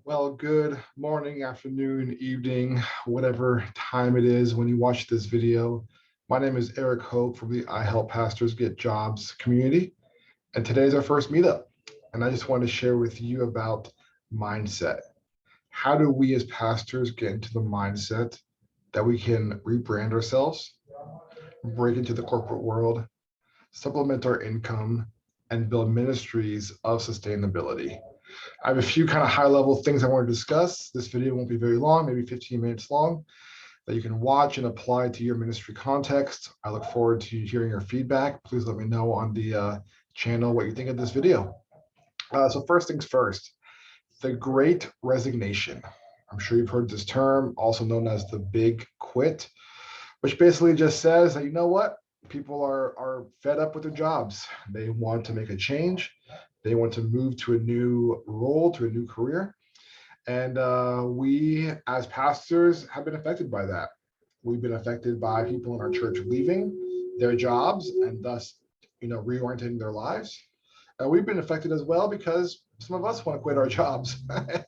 Well, good morning, afternoon, evening, whatever time it is when you watch this video. My name is Eric Hope from the I Help Pastors Get Jobs community, and today is our first meetup. And I just want to share with you about mindset. How do we as pastors get into the mindset that we can rebrand ourselves, break into the corporate world, supplement our income, and build ministries of sustainability? I have a few kind of high level things I want to discuss. This video won't be very long, maybe 15 minutes long, that you can watch and apply to your ministry context. I look forward to hearing your feedback. Please let me know on the channel what you think of this video. So first things first, the Great Resignation. I'm sure you've heard this term, also known as the Big Quit, which basically just says that, you know what? People are fed up with their jobs. They want to make a change. They want to move to a new role, to a new career. And we, as pastors, have been affected by that. We've been affected by people in our church leaving their jobs and thus, reorienting their lives. We've been affected as well because some of us want to quit our jobs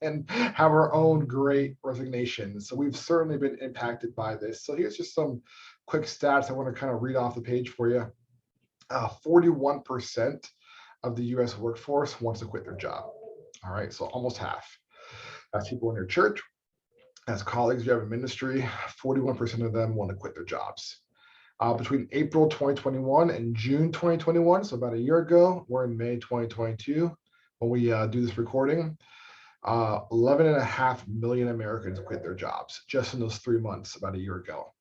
and have our own great resignation. So we've certainly been impacted by this. So here's just some quick stats I want to kind of read off the page for you. 41% of the US workforce wants to quit their job. All right, so almost half. That's people in your church, as colleagues you have in ministry, 41% of them want to quit their jobs. Between April 2021 and June 2021, so about a year ago, we're in May 2022 when we do this recording, 11.5 million Americans quit their jobs just in those 3 months, about a year ago.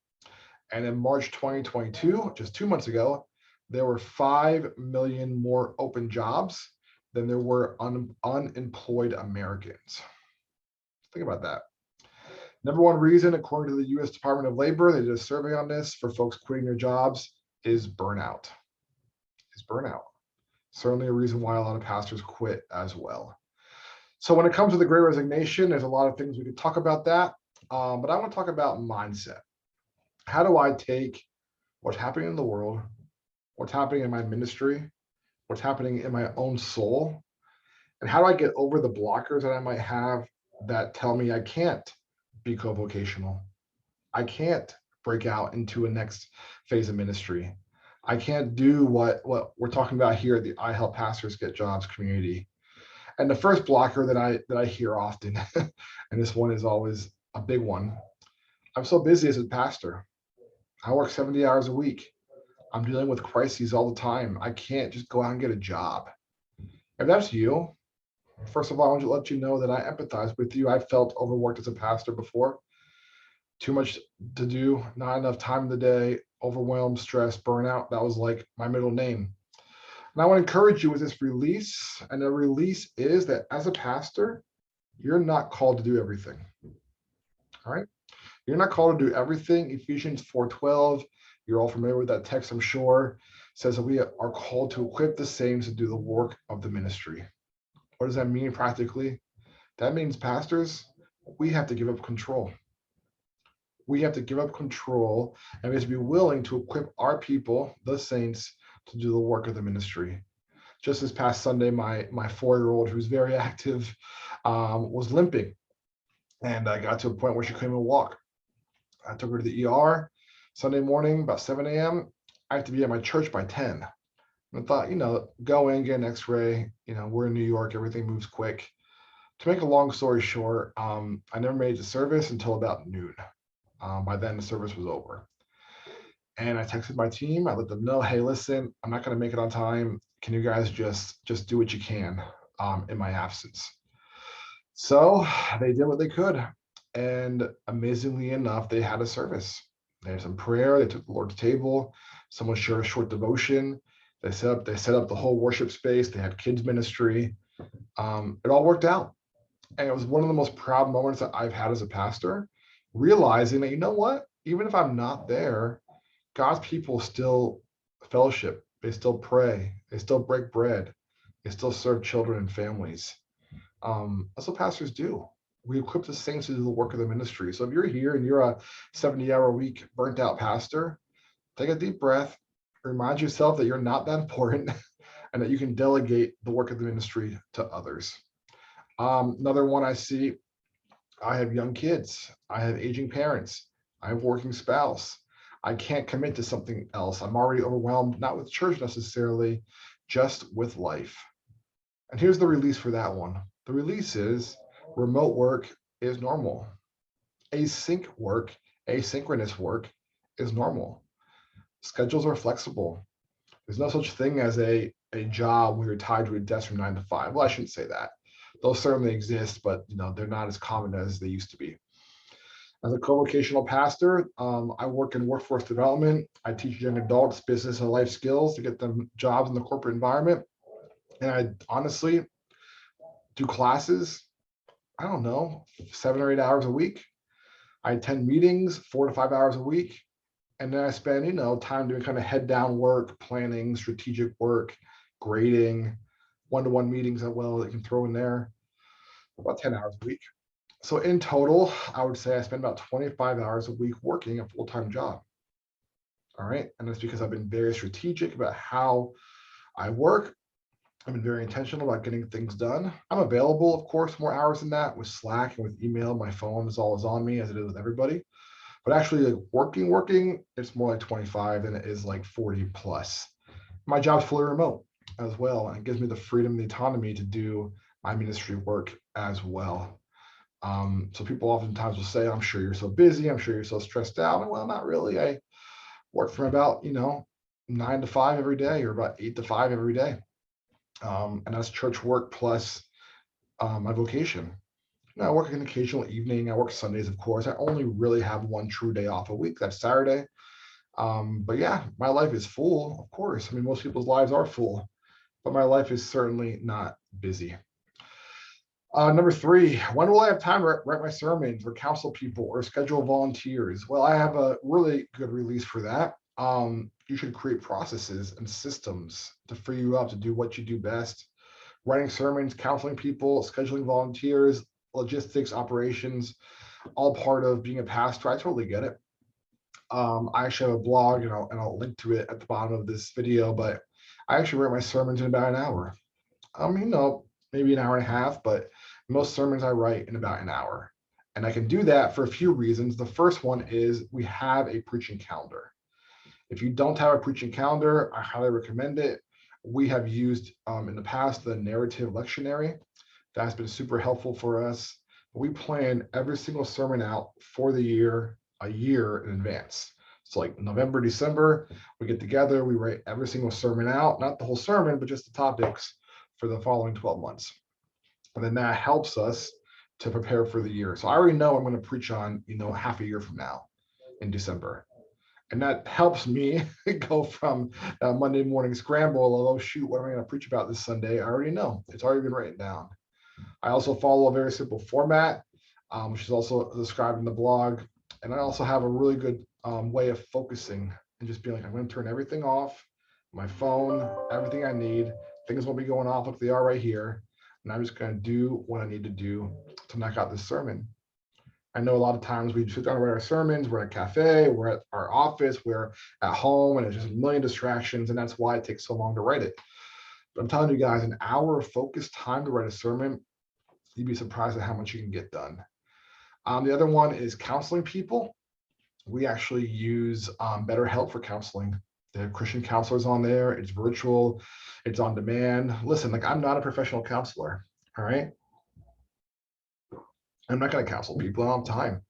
And in March 2022, just 2 months ago, there were 5 million more open jobs than there were unemployed Americans. Think about that. Number one reason, according to the US Department of Labor, they did a survey on this for folks quitting their jobs, is burnout. Certainly a reason why a lot of pastors quit as well. So when it comes to the Great Resignation, there's a lot of things we could talk about that, but I want to talk about mindset. How do I take what's happening in the world, what's happening in my ministry, what's happening in my own soul, and how do I get over the blockers that I might have that tell me I can't be co-vocational? I can't break out into a next phase of ministry. I can't do what we're talking about here at the I Help Pastors Get Jobs community. And the first blocker that I hear often, and this one is always a big one, I'm so busy as a pastor. I work 70 hours a week. I'm dealing with crises all the time. I can't just go out and get a job. If that's you, first of all, I want to let you know that I empathize with you. I felt overworked as a pastor before. Too much to do, not enough time in the day, overwhelmed, stress, burnout. That was like my middle name. And I want to encourage you with this release. And the release is that as a pastor, you're not called to do everything. All right? You're not called to do everything. Ephesians 4:12, you're all familiar with that text, I'm sure, says that we are called to equip the saints to do the work of the ministry. What does that mean practically? That means, pastors, we have to give up control. We have to give up control, and we have to be willing to equip our people, the saints, to do the work of the ministry. Just this past Sunday, my 4-year-old, who's very active, was limping, and I got to a point where she couldn't even walk. I took her to the ER Sunday morning, about 7 a.m. I have to be at my church by 10. And I thought, go in, get an x-ray. We're in New York, everything moves quick. To make a long story short, I never made it to service until about noon. By then, the service was over. And I texted my team. I let them know, hey, listen, I'm not going to make it on time. Can you guys just do what you can in my absence? So they did what they could. And amazingly enough, they had a service. They had some prayer. They took the Lord's table. Someone shared a short devotion. They set up the whole worship space. They had kids ministry. It all worked out. And it was one of the most proud moments that I've had as a pastor, realizing that, you know what, even if I'm not there, God's people still fellowship. They still pray. They still break bread. They still serve children and families. That's what pastors do. We equip the saints to do the work of the ministry. So if you're here and you're a 70-hour-a-week burnt out pastor, take a deep breath, remind yourself that you're not that important and that you can delegate the work of the ministry to others. Another one I see I have young kids. I have aging parents. I have working spouse. I can't commit to something else. I'm already overwhelmed, not with church necessarily, just with life. And here's the release for that one. The release is remote work is normal. Asynchronous work is normal. Schedules are flexible. There's no such thing as a job where you're tied to a desk from 9 to 5. Well, I shouldn't say that. Those certainly exist, but they're not as common as they used to be. As a co-vocational pastor, I work in workforce development. I teach young adults business and life skills to get them jobs in the corporate environment. And I honestly do classes, I don't know, 7 or 8 hours a week. I attend meetings 4 to 5 hours a week. And then I spend, time doing kind of head down work, planning, strategic work, grading, one-to-one meetings as well that you can throw in there, about 10 hours a week. So in total, I would say I spend about 25 hours a week working a full-time job. All right. And that's because I've been very strategic about how I work. I've been very intentional about getting things done. I'm available, of course, more hours than that with Slack and with email. My phone is always on me as it is with everybody. But actually, like working, it's more like 25 than it is like 40 plus. My job's fully remote as well, and it gives me the freedom and the autonomy to do my ministry work as well. So people oftentimes will say, I'm sure you're so busy. I'm sure you're so stressed out. And well, not really. I work from about, 9 to 5 every day or about 8 to 5 every day. And that's church work plus my vocation. I work an occasional evening. I work Sundays, of course. I only really have one true day off a week. That's Saturday. But yeah, my life is full, of course. I mean, most people's lives are full, but my life is certainly not busy. Number 3, when will I have time to write my sermons or counsel people or schedule volunteers? Well, I have a really good release for that. You should create processes and systems to free you up to do what you do best. Writing sermons, counseling people, scheduling volunteers, logistics, operations, all part of being a pastor. I totally get it. I actually have a blog, and I'll link to it at the bottom of this video, but I actually write my sermons in about an hour. Maybe an hour and a half, but most sermons I write in about an hour. And I can do that for a few reasons. The first one is we have a preaching calendar. If you don't have a preaching calendar, I highly recommend it. We have used in the past the narrative lectionary. That's been super helpful for us. We plan every single sermon out for the year, a year in advance. So like November, December, we get together, we write every single sermon out, not the whole sermon, but just the topics for the following 12 months. And then that helps us to prepare for the year. So I already know I'm going to preach on, half a year from now in December. And that helps me go from Monday morning scramble, oh shoot, what am I going to preach about this Sunday? I already know. It's already been written down. I also follow a very simple format, which is also described in the blog. And I also have a really good way of focusing and just being like, I'm going to turn everything off, my phone, everything I need. Things won't be going off like they are right here. And I'm just going to do what I need to do to knock out this sermon. I know a lot of times we sit down and write our sermons, we're at a cafe, we're at our office, we're at home, and it's just a million distractions. And that's why it takes so long to write it. But I'm telling you guys, an hour of focused time to write a sermon, you'd be surprised at how much you can get done. The other one is counseling people. We actually use BetterHelp for counseling. They have Christian counselors on there. It's virtual. It's on demand. Listen, like I'm not a professional counselor. All right. I'm not going to counsel people. I don't have time.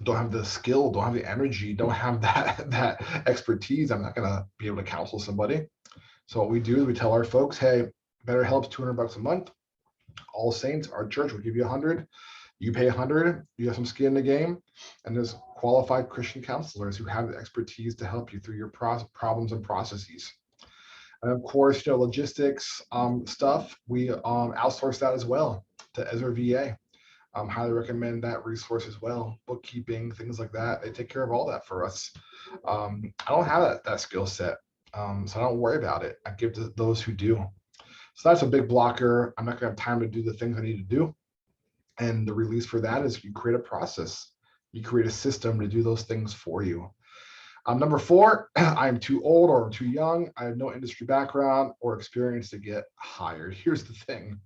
Don't have the skill. Don't have the energy. Don't have that expertise. I'm not going to be able to counsel somebody. So what we do is we tell our folks, hey, BetterHelp's $200 a month. All Saints, our church will give you 100. You pay 100. You have some skin in the game, and there's qualified Christian counselors who have the expertise to help you through your problems and processes. And of course, logistics stuff, we outsource that as well to Ezra VA. Highly recommend that resource as well. Bookkeeping, things like that. They take care of all that for us. I don't have that skill set, so I don't worry about it. I give to those who do. So that's a big blocker. I'm not going to have time to do the things I need to do. And the release for that is you create a process. You create a system to do those things for you. Number 4, I'm too old or too young. I have no industry background or experience to get hired. Here's the thing.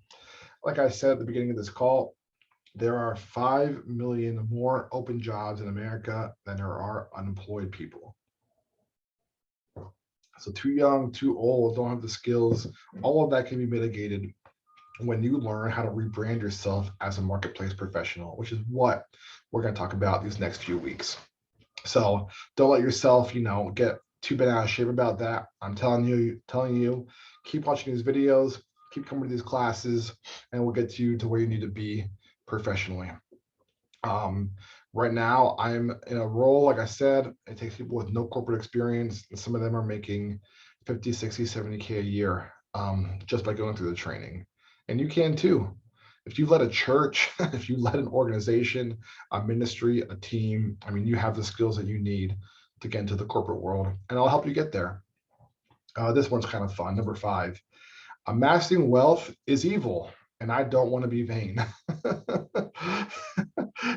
Like I said at the beginning of this call, There are 5 million more open jobs in America than there are unemployed people. So too young, too old, don't have the skills. All of that can be mitigated when you learn how to rebrand yourself as a marketplace professional, which is what we're going to talk about these next few weeks. So don't let yourself, get too bent out of shape about that. I'm telling you, keep watching these videos, keep coming to these classes, and we'll get you to where you need to be professionally. Um, right now, I'm in a role, like I said, it takes people with no corporate experience, and some of them are making 50, 60, 70K a year just by going through the training. And you can too. If you led a church, if you led an organization, a ministry, a team, I mean, you have the skills that you need to get into the corporate world, and I'll help you get there. This one's kind of fun. Number 5, amassing wealth is evil, and I don't want to be vain.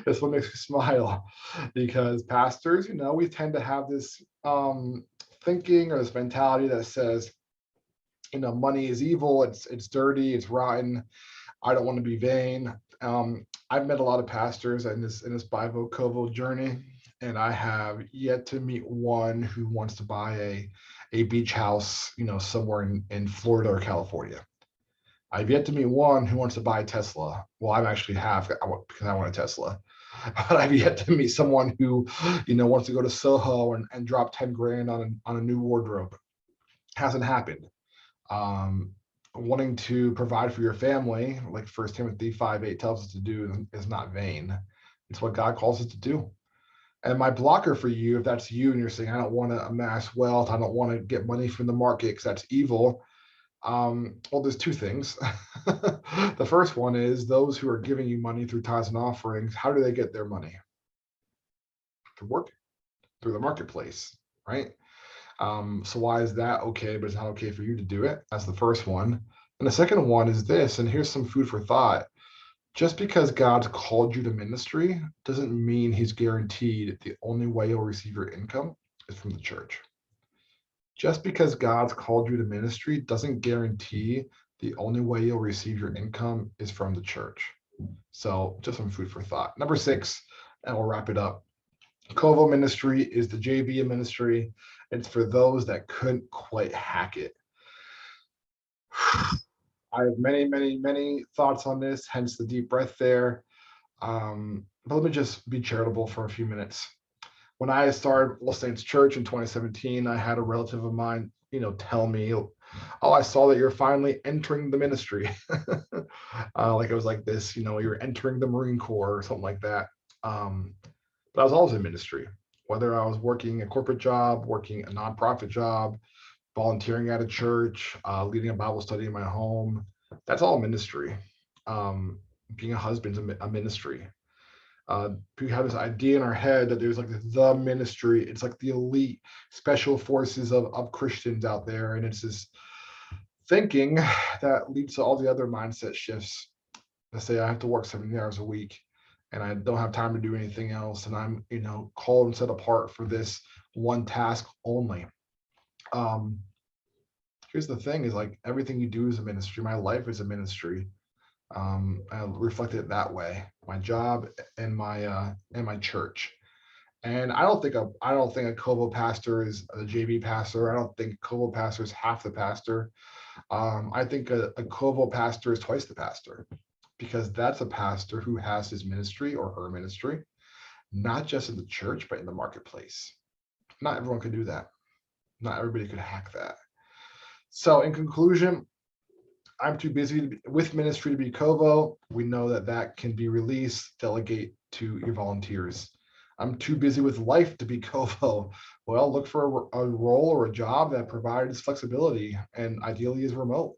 This one makes me smile because pastors, we tend to have this thinking or this mentality that says, money is evil, it's dirty, it's rotten. I don't want to be vain. I've met a lot of pastors in this Bivo Covo journey, and I have yet to meet one who wants to buy a beach house, somewhere in Florida or California. I've yet to meet one who wants to buy a Tesla. Well, I actually have because I want a Tesla. But I've yet to meet someone who, wants to go to Soho and drop 10 grand on a new wardrobe. Hasn't happened. Um, Wanting to provide for your family, like 1 Timothy 5:8 tells us to do, is not vain. It's what God calls us to do. And my blocker for you, if that's you and you're saying, I don't want to amass wealth, I don't want to get money from the market because that's evil. Well, there's two things. The first one is those who are giving you money through tithes and offerings, how do they get their money? Through work, through the marketplace, right? So why is that okay, but it's not okay for you to do it? That's the first one. And the second one is this, and here's some food for thought. Just because God's called you to ministry doesn't mean he's guaranteed the only way you'll receive your income is from the church. Just because God's called you to ministry doesn't guarantee the only way you'll receive your income is from the church. So just some food for thought. Number 6, and we'll wrap it up. Covo Ministry is the JV ministry. It's for those that couldn't quite hack it. I have many, many, many thoughts on this, hence the deep breath there. But let me just be charitable for a few minutes. When I started All Saints Church in 2017, I had a relative of mine, tell me, "Oh, I saw that you're finally entering the ministry." Like it was like this, you're entering the Marine Corps or something like that. But I was always in ministry, whether I was working a corporate job, working a nonprofit job, volunteering at a church, leading a Bible study in my home. That's all ministry. Being a husband's a ministry. We have this idea in our head that there's like the ministry. It's like the elite special forces of Christians out there. And it's this thinking that leads to all the other mindset shifts. Let's say I have to work 70 hours a week and I don't have time to do anything else. And I'm, called and set apart for this one task only. Here's the thing is like everything you do is a ministry. My life is a ministry. I reflect it that way. My job and my church. And I don't think a Covo pastor is a JV pastor. I don't think Covo pastor is half the pastor. I think a Covo pastor is twice the pastor, because that's a pastor who has his ministry or her ministry, not just in the church, but in the marketplace. Not everyone could do that. Not everybody could hack that. So in conclusion, I'm too busy with ministry to be Covo. We know that can be released, delegate to your volunteers. I'm too busy with life to be Covo. Well, look for a role or a job that provides flexibility and ideally is remote.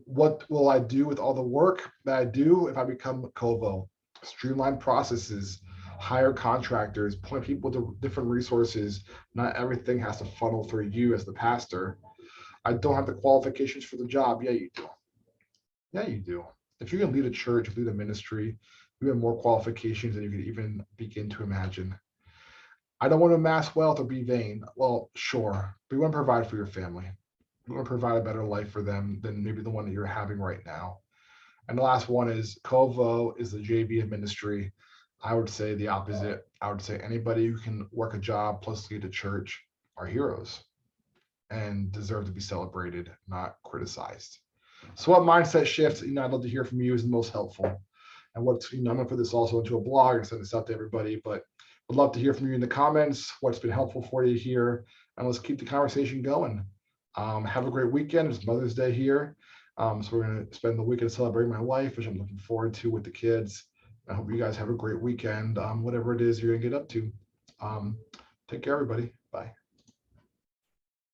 What will I do with all the work that I do if I become Covo? Streamline processes, hire contractors, point people to different resources. Not everything has to funnel through you as the pastor. I don't have the qualifications for the job. Yeah, you do. Yeah, you do. If you're going to lead a church, lead a ministry, you have more qualifications than you could even begin to imagine. I don't want to amass wealth or be vain. Well, sure, but you want to provide for your family. You want to provide a better life for them than maybe the one that you're having right now. And the last one is Covo is the JV of ministry. I would say the opposite. I would say anybody who can work a job plus lead a church are heroes and deserve to be celebrated, not criticized. So what mindset shifts, I'd love to hear from you is the most helpful. And I'm gonna put this also into a blog and send this out to everybody, but would love to hear from you in the comments, what's been helpful for you here, and let's keep the conversation going. Have a great weekend. It's Mother's Day here. So we're gonna spend the weekend celebrating my wife, which I'm looking forward to with the kids. I hope you guys have a great weekend, whatever it is you're gonna get up to. Take care, everybody. Bye.